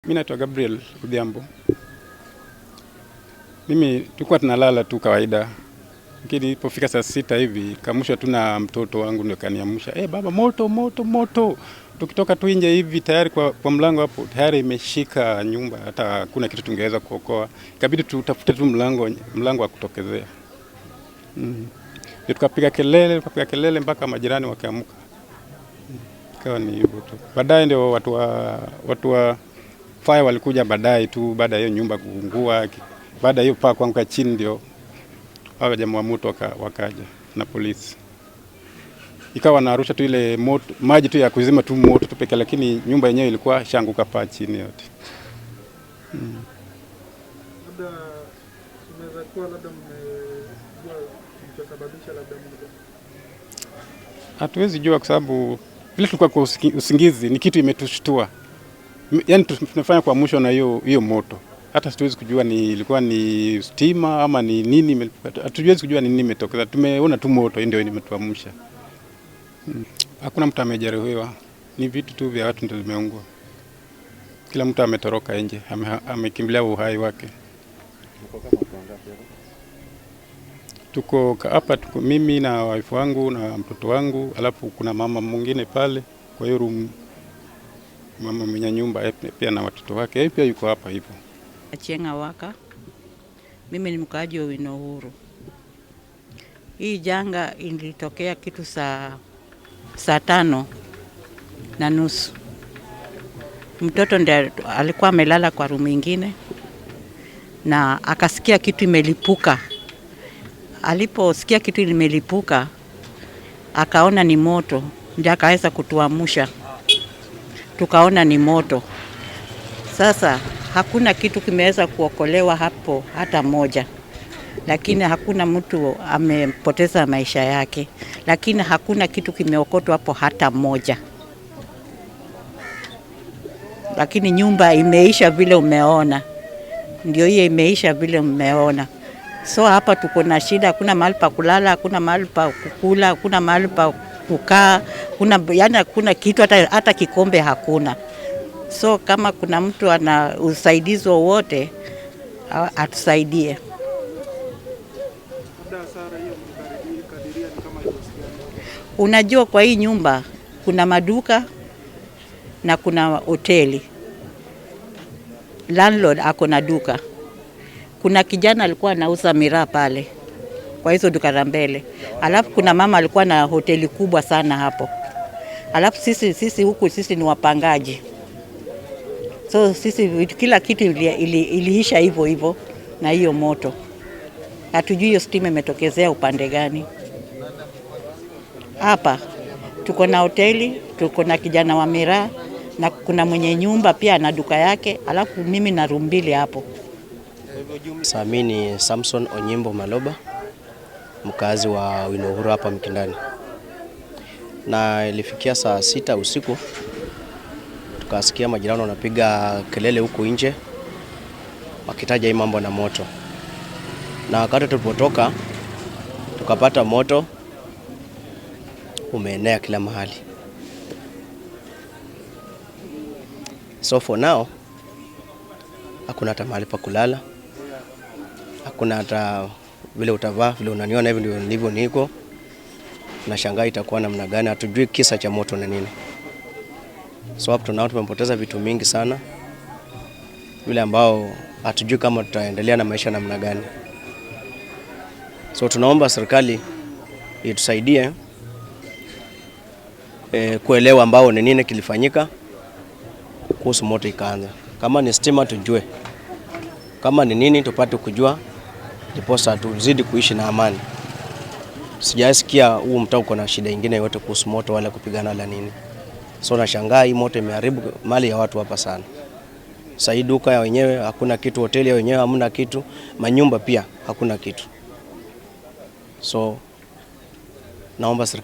Mimi naitwa Gabriel Udhiambo. Mimi tulikuwa tunalala tu kawaida. Lakini ilipofika saa 6 hivi, kaamshwa tu na mtoto wangu ndio kaniamsha. Baba, moto moto moto. Tukitoka tu nje hivi tayari kwa mlango hapo tayari imeshika nyumba, hata kuna kitu tungeweza kuokoa. Ikabidi tutafute tu mlango wa kutokezea. Tukapiga kelele mpaka majirani wakaamka. Ikawa ni hivyo tu. Baadaye ndio watu wa fire walikuja baadaye tu, baada ya hiyo nyumba kuungua, baada ya hiyo paa kuanguka chini ndio hao jamaa wa moto wakaja na polisi. Ikawa narusha tu ile moto, maji tu ya kuzima tu moto tu pekee, lakini nyumba yenyewe ilikuwa shanguka paa chini yote. Labda unaweza kuwa labda mtasababisha labda moto. Hatuwezi jua kwa sababu vile tulikuwa kwa usingizi ni kitu imetushtua. Yaani tunafanya kwa mwisho na hiyo moto. Hata hatuwezi kujua ilikuwa ni stima ama ni nini, hatuwezi kujua ni nini imetokea. Tumeona tu moto ndio imetuamsha. Hakuna mtu amejeruhiwa. Ni vitu tu vya watu ndio vimeungua. Kila mtu ametoroka nje, amekimbilia uhai wake. Tuko mimi na wife wangu na mtoto wangu, alafu kuna mama mwingine pale kwa hiyo room, mama mwenye nyumba pia na watoto wake pia yuko hapa hivyo. Achenga waka. Mimi ni mkaaji wa Owino Uhuru. Hii janga ilitokea kitu saa 5:30. Mtoto ndiye alikuwa amelala kwa room nyingine na akasikia kitu imelipuka. Aliposikia kitu imelipuka akaona ni moto, ndio akaweza kutuamsha. Tukaona ni moto. Sasa hakuna kitu kimeweza kuokolewa hapo hata moja. Lakini hakuna mtu amepoteza maisha yake. Lakini hakuna kitu kimeokotwa hapo hata moja. Lakini nyumba imeisha vile umeona. Ndio hiyo imeisha vile umeona. So hapa tuko na shida, hakuna mahali pa kulala, hakuna mahali pa kukula, hakuna mahali pa kukaa, hakuna kitu, hata kikombe hakuna. So kama kuna mtu ana usaidizi wowote atusaidie. Unajua kwa hii nyumba kuna maduka na kuna hoteli. Landlord ako na duka. Kuna kijana alikuwa anauza miraa pale kwa hizo duka za mbele. Alafu kuna mama alikuwa na hoteli kubwa sana hapo. Alafu sisi huku ni wapangaji. So sisi kila kitu iliisha hivyo na hiyo moto. Hatujui hiyo stima imetokezea upande gani. Hapa tuko na hoteli, tuko na kijana wa miraa na kuna mwenye nyumba pia na duka yake, alafu mimi na room 2 hapo. Samini Samson Onyimbo Maloba, mkazi wa Owino Uhuru hapa Mkindani. Na ilifikia saa 6 usiku tukasikia majirani wanapiga kelele huko nje wakitaja hii mambo na moto. Na wakati tulipotoka tukapata moto umeenea kila mahali. So for now hakuna hata mahali pa kulala. Hakuna hata vile utavaa, vile unaniona hivi ndivyo niko. Nashangaa itakuwa namna gani, hatujui kisa cha moto na nini. So hapo tunao tumepoteza vitu mingi sana. Vile ambao hatujui kama tutaendelea na maisha namna gani. So tunaomba serikali itusaidie kuelewa ambao ni nini kilifanyika kuhusu moto ikaanza. Kama ni stima tujue. Kama ni nini tupate kujua, ndiposa tuzidi kuishi na amani. Sijasikia huu mtaa uko na shida nyingine yote kuhusu moto wala kupigana la nini. So nashangaa hii moto imeharibu mali ya watu hapa sana. Sasa duka ya wenyewe hakuna kitu, hoteli ya wenyewe hamna kitu, manyumba pia hakuna kitu. So naomba